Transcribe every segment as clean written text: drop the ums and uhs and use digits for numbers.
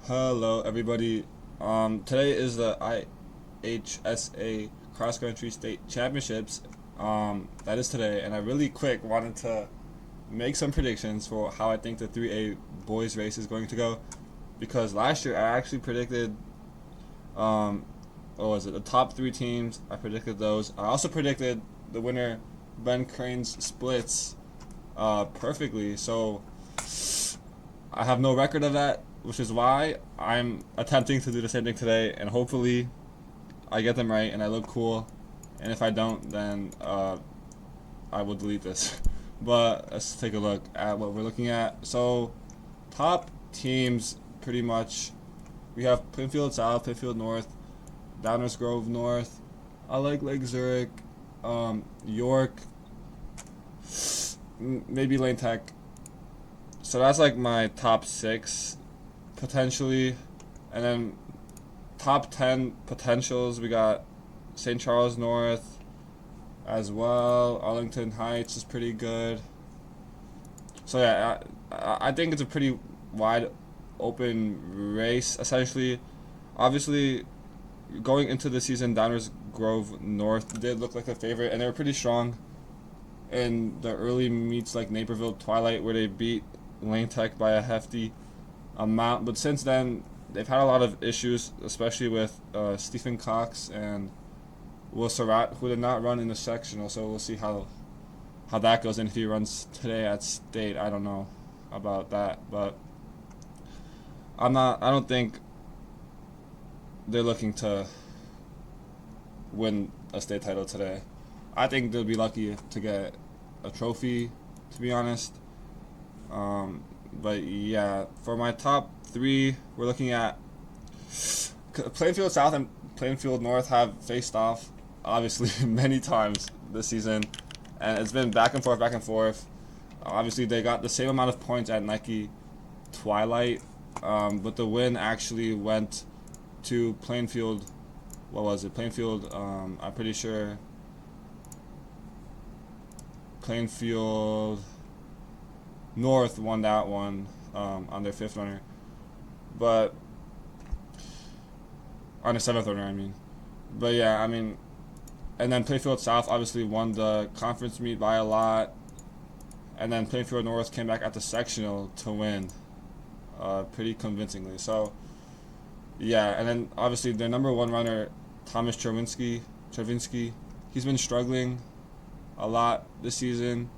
Hello, everybody. Today is the IHSA Cross Country State Championships. That is today, and I really quick wanted to make some predictions for how I think the 3A boys race is going to go, because last year I actually predicted, what was it? The top three teams. I predicted those. I also predicted the winner, Ben Crane's splits, perfectly. So I have no record of that, which is why I'm attempting to do the same thing today, and hopefully I get them right and I look cool. And if I don't, then I will delete this. But let's take a look at what we're looking at. So, top teams, pretty much, we have Plainfield South, Plainfield North, Downers Grove North. I like Lake Zurich, York, maybe Lane Tech. So that's like my top six potentially, and then top 10 potentials. We got St. Charles North as well. Arlington Heights is pretty good. So yeah, I think it's a pretty wide open race essentially. Obviously, going into the season, Downers Grove North did look like the favorite, and they were pretty strong in the early meets like Naperville Twilight, where they beat Lane Tech by a hefty amount. But since then, they've had a lot of issues, especially with Stephen Cox and Will Surratt, who did not run in the sectional. So we'll see how that goes. And if he runs today at state, I don't know about that. But I don't think they're looking to win a state title today. I think they'll be lucky to get a trophy, to be honest. But yeah, for my top three, we're looking at Plainfield South and Plainfield North have faced off, obviously, many times this season, and it's been back and forth, back and forth. Obviously, they got the same amount of points at Nike Twilight, but the win actually went to Plainfield. What was it? Plainfield, I'm pretty sure Plainfield North won that one on their fifth runner, but on their seventh runner, I mean. But yeah, I mean, and then Plainfield South obviously won the conference meet by a lot, and then Plainfield North came back at the sectional to win, pretty convincingly. So yeah, and then obviously their number one runner, Thomas Chervinsky, he's been struggling a lot this season.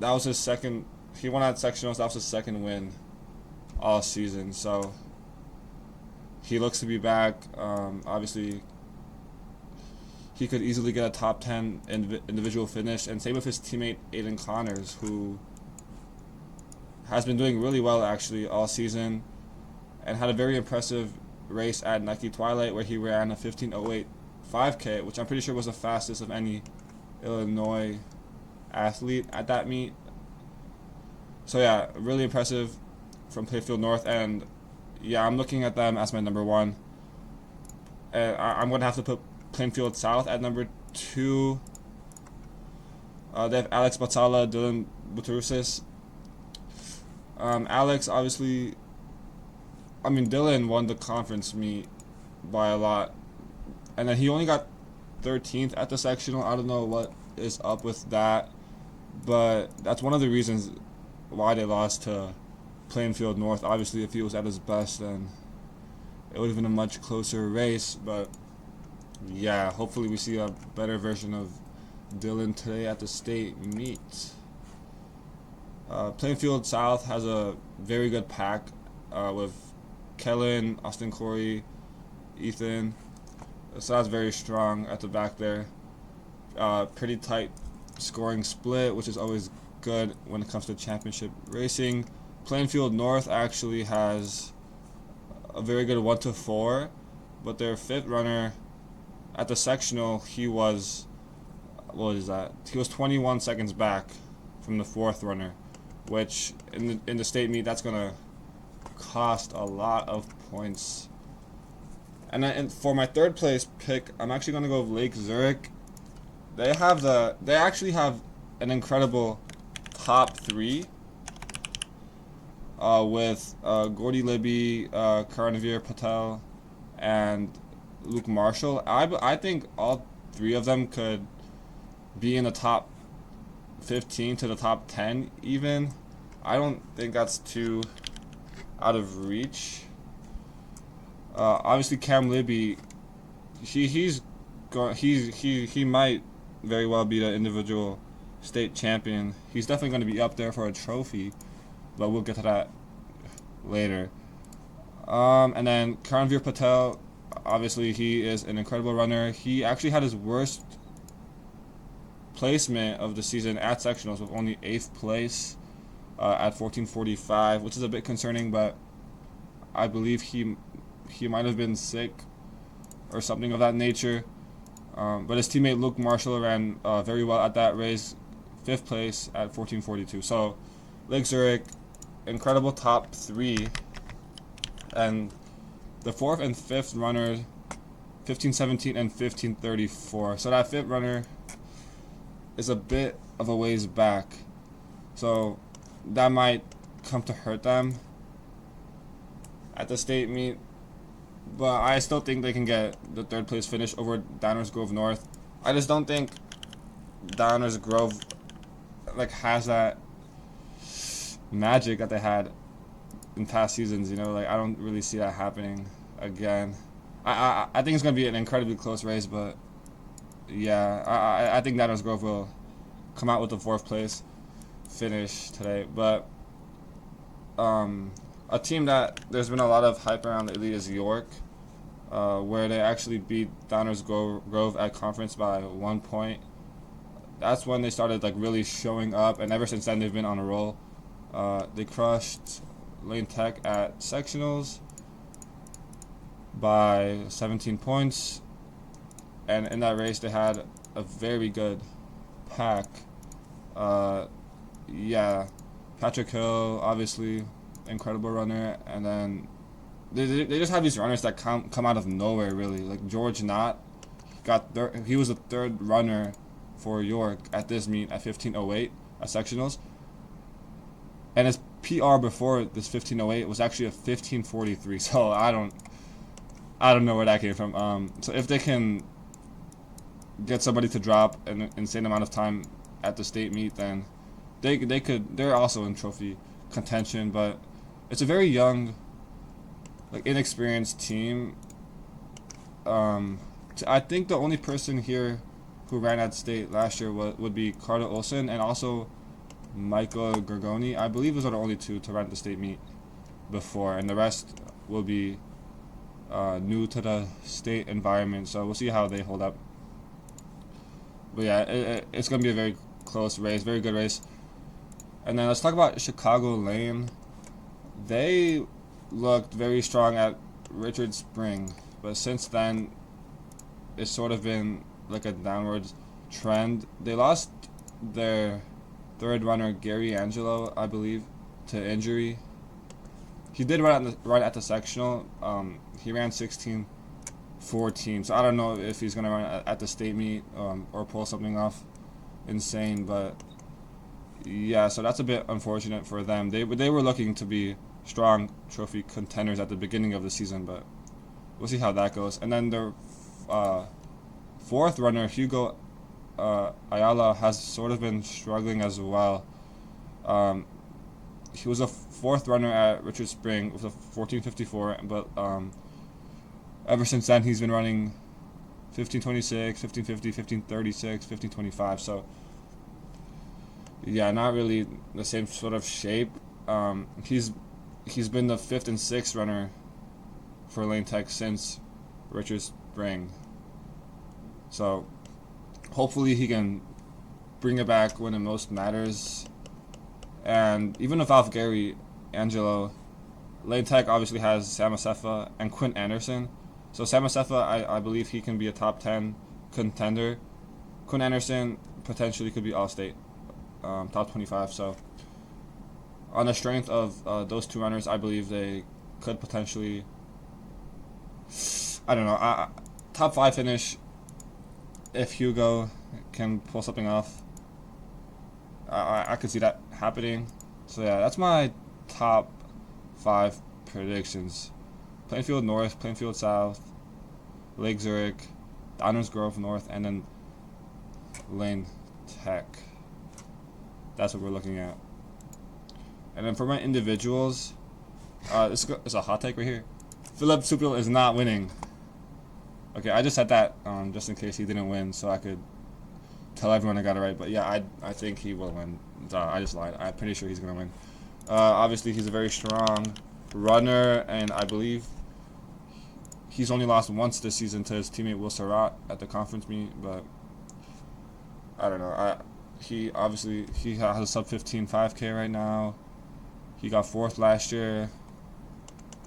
That was his second. He won at sectionals. That was his second win all season. So he looks to be back. Obviously, he could easily get a top 10 individual finish. And same with his teammate Aiden Connors, who has been doing really well actually all season, and had a very impressive race at Nike Twilight where he ran a 15:08 5K, which I'm pretty sure was the fastest of any Illinois athlete at that meet. So yeah, really impressive from Plainfield North, and yeah, I'm looking at them as my number one. And I'm gonna have to put Plainfield South at number two. They have Alex Batsala, Dylan Buterusis. Alex, obviously, I mean, Dylan won the conference meet by a lot, and then he only got 13th at the sectional. I don't know what is up with that, but that's one of the reasons why they lost to Plainfield North. Obviously, if he was at his best, then it would have been a much closer race. But yeah, hopefully we see a better version of Dylan today at the state meet. Plainfield South has a very good pack with Kellen, Austin Corey, Ethan. So that's very strong at the back there. Pretty tight scoring split, which is always good when it comes to championship racing. Plainfield North actually has a very good 1-4, but their fifth runner at the sectional, he was, what is that? He was 21 seconds back from the fourth runner, which in the state meet, that's gonna cost a lot of points. And for my third place pick, I'm actually gonna go with Lake Zurich. They actually have an incredible top three. with Gordy Libby, Karanveer Patel, and Luke Marshall. I think all three of them could be in the top 15 to the top 10 even. I don't think that's too out of reach. Obviously Cam Libby, he might very well be the individual state champion. He's definitely going to be up there for a trophy, but we'll get to that later. And then Karanveer Patel, obviously he is an incredible runner. He actually had his worst placement of the season at sectionals with only 8th place at 14:45, which is a bit concerning, but I believe he might have been sick or something of that nature. But his teammate Luke Marshall ran very well at that race, 5th place at 14:42. So Lake Zurich, incredible top 3, and the 4th and 5th runners, 15:17 and 15:34. So that 5th runner is a bit of a ways back, so that might come to hurt them at the state meet. But I still think they can get the 3rd place finish over Downers Grove North. I just don't think Downers Grove has that magic that they had in past seasons. I don't really see that happening again. I think it's gonna be an incredibly close race, but yeah, I think Downers Grove will come out with the 4th place finish today. But a team that there's been a lot of hype around lately is York, where they actually beat Downers Grove at conference by 1 point. That's when they started really showing up, and ever since then they've been on a roll. They crushed Lane Tech at sectionals by 17 points, and in that race they had a very good pack. Yeah, Patrick Hill, obviously incredible runner, and then they just have these runners that come out of nowhere, really. Like George Knott he was the 3rd runner for York at this meet at 15:08 at sectionals, and his PR before this 15:08 was actually a 15:43. So I don't know where that came from. So if they can get somebody to drop an insane amount of time at the state meet, then they're also in trophy contention. But it's a very young, inexperienced team. I think the only person here who ran at state last year would be Carter Olson and also Michael Gorgoni. I believe those are the only 2 to run at the state meet before, and the rest will be new to the state environment. So we'll see how they hold up. But yeah, it's going to be a very close race, very good race. And then let's talk about Chicago Lane. They looked very strong at Richard Spring, but since then it's sort of been a downwards trend. They lost their 3rd runner Gary Angelo, I believe, to injury. He did run at the sectional. He ran 16:14, so I don't know if he's gonna run at the state meet or pull something off insane. But yeah, so that's a bit unfortunate for them. They were looking to be strong trophy contenders at the beginning of the season, but we'll see how that goes. And then their 4th runner Hugo Ayala has sort of been struggling as well. He was a 4th runner at Richard Spring with a 14:54, but ever since then he's been running 15:26, 15:50, 15:36, 15:25. So yeah, not really the same sort of shape. He's been the 5th and 6th runner for Lane Tech since Richard Spring. So hopefully he can bring it back when it most matters. And even without Gary Angelo, Lane Tech obviously has Sam Asefa and Quinn Anderson. So Sam Asefa, I believe he can be a top 10 contender. Quinn Anderson potentially could be All-State, top 25. So on the strength of those 2 runners, I believe they could potentially, I don't know, top 5 finish if Hugo can pull something off. I could see that happening. So yeah, that's my top 5 predictions. Plainfield North, Plainfield South, Lake Zurich, Downers Grove North, and then Lane Tech. That's what we're looking at. And then for my individuals, this is a hot take right here. Philip Supil is not winning. Okay, I just said that just in case he didn't win, so I could tell everyone I got it right. But yeah, I think he will win. I just lied. I'm pretty sure he's gonna win. Obviously, he's a very strong runner, and I believe he's only lost once this season to his teammate Will Surratt at the conference meet. But I don't know. He has a sub 15 5K right now. He got 4th last year.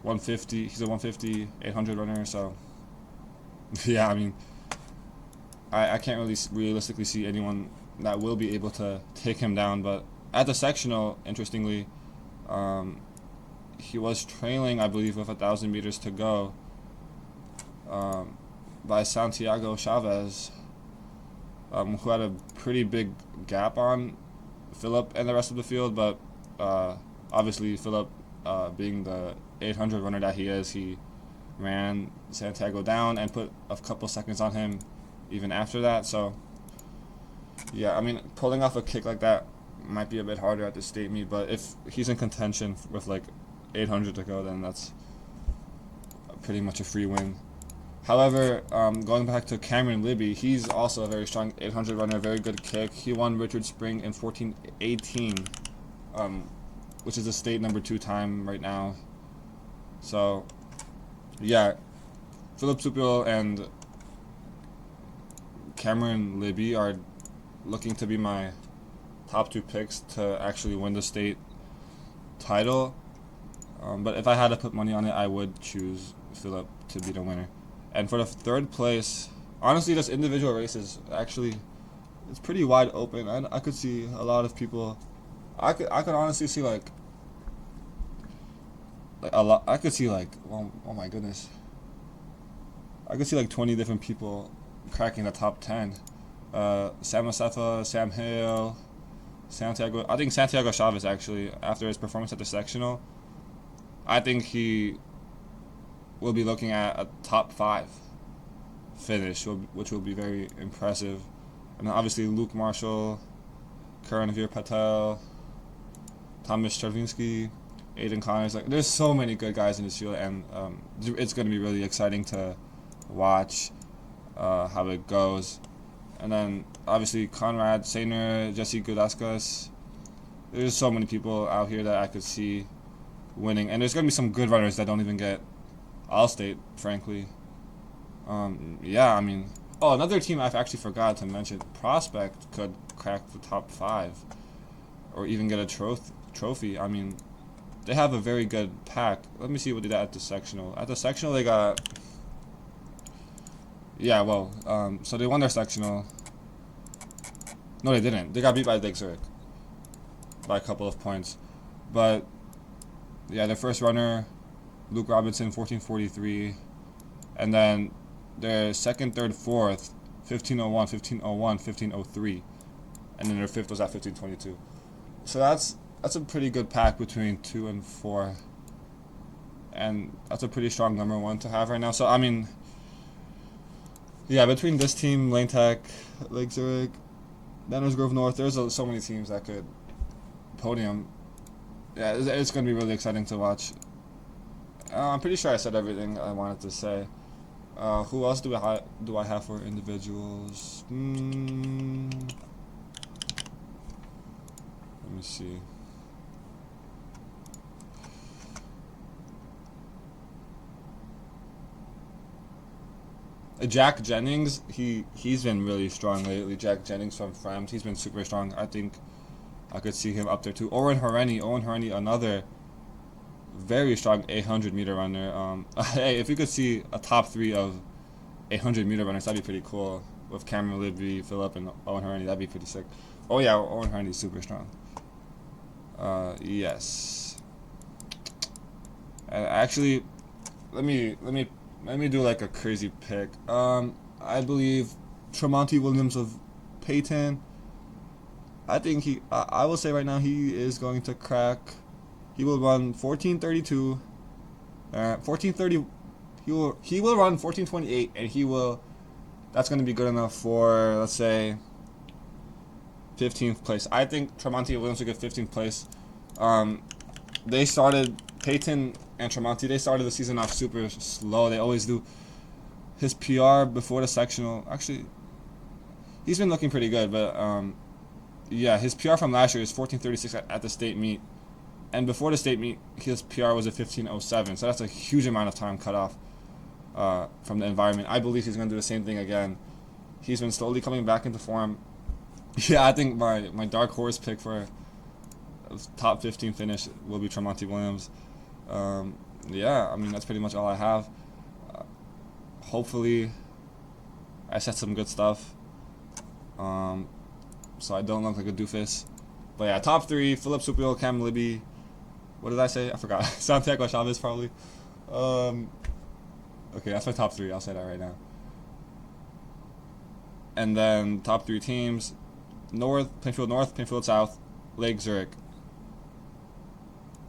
150. He's a 150 800 runner. So yeah, I mean, I can't really realistically see anyone that will be able to take him down. But at the sectional, interestingly, he was trailing, I believe, with 1,000 meters to go by Santiago Chavez, who had a pretty big gap on Philip and the rest of the field. But obviously, Philip, being the 800 runner that he is, he ran Santiago down and put a couple seconds on him even after that. So yeah, I mean, pulling off a kick like that might be a bit harder at the state meet, but if he's in contention with like 800 to go, then that's pretty much a free win. However, going back to Cameron Libby, he's also a very strong 800 runner, very good kick. He won Richard Spring in 14:18, which is the state number 2 time right now. So yeah, Philip Supil and Cameron Libby are looking to be my top 2 picks to actually win the state title. But if I had to put money on it, I would choose Philip to be the winner. And for the 3rd place, honestly, this individual race is actually, it's pretty wide open. I could see a lot of people. I could honestly see like a lot. I could see like, oh my goodness, I could see like 20 different people cracking the top 10. Sam Asefa, Sam Hale, Santiago. I think Santiago Chavez, actually, after his performance at the sectional, I think he will be looking at a top 5 finish, which will be very impressive. And then obviously Luke Marshall, Karanveer Patel, Thomas Stravinsky, Aiden Connors. Like, there's so many good guys in this field, and it's going to be really exciting to watch how it goes. And then obviously Conrad Sainer, Jesse Gudaskas. There's so many people out here that I could see winning, and there's going to be some good runners that don't even get All-State, frankly. Yeah, I mean, another team I've actually forgot to mention, Prospect, could crack the top 5 or even get a trophy. I mean, they have a very good pack. Let me see what they did at the sectional. At the sectional, they got, yeah, well, so they won their sectional. No, they didn't. They got beat by Lake Zurich by a couple of points. But yeah, their first runner, Luke Robinson, 14:43, and then their second, third, fourth, 15:01, 15:01, 15:03, and then their 5th was at 15:22. So that's a pretty good pack between 2 and 4, and that's a pretty strong number 1 to have right now. So I mean, yeah, between this team, Lane Tech, Lake Zurich, Downers Grove North, there's so many teams that could podium. Yeah, it's going to be really exciting to watch. I'm pretty sure I said everything I wanted to say. Who else do I have for individuals? Let me see. Jack Jennings, he's been really strong lately. Jack Jennings from Frams, he's been super strong. I think I could see him up there too. Owen Hareni, another very strong 800-meter runner. Hey, if we could see a top 3 of 800-meter runners, that'd be pretty cool. With Cameron Libby, Philip, and Owen Hareni, that'd be pretty sick. Oh yeah, Owen Hareni's super strong. Yes. Actually, let me do like a crazy pick. I believe Tremonti Williams of Peyton. I think I will say right now he is going to crack He will run 1432. 1430. He will run 1428, and he will. That's going to be good enough for, let's say, 15th place. I think Tremonti Williams will get 15th place. They started, Peyton and Tremonti, they started the season off super slow. They always do. His PR before the sectional, actually, he's been looking pretty good, but yeah, his PR from last year is 1436 at the state meet. And before the state meet, his PR was a 1507, so that's a huge amount of time cut off from the environment. I believe he's going to do the same thing again. He's been slowly coming back into form. Yeah, I think my dark horse pick for a top 15 finish will be Tremonti Williams. Yeah, I mean, that's pretty much all I have. Hopefully, I said some good stuff, so I don't look like a doofus. But yeah, top 3, Philip Supio, Cam Libby. What did I say? I forgot. Santiago Chavez, probably. Okay, that's my top 3. I'll say that right now. And then top 3 teams: Plainfield North, Plainfield South, Lake Zurich.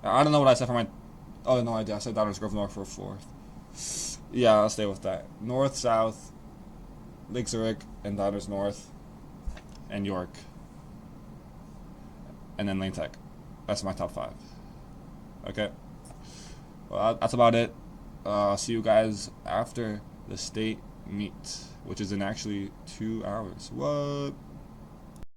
I don't know what I said for my. Oh no, I did. I said Downers Grove North for 4th. Yeah, I'll stay with that. North, South, Lake Zurich, and Downers North, and York, and then Lane Tech. That's my top 5. Okay. Well, that's about it. See you guys after the state meet, which is in actually 2 hours. What?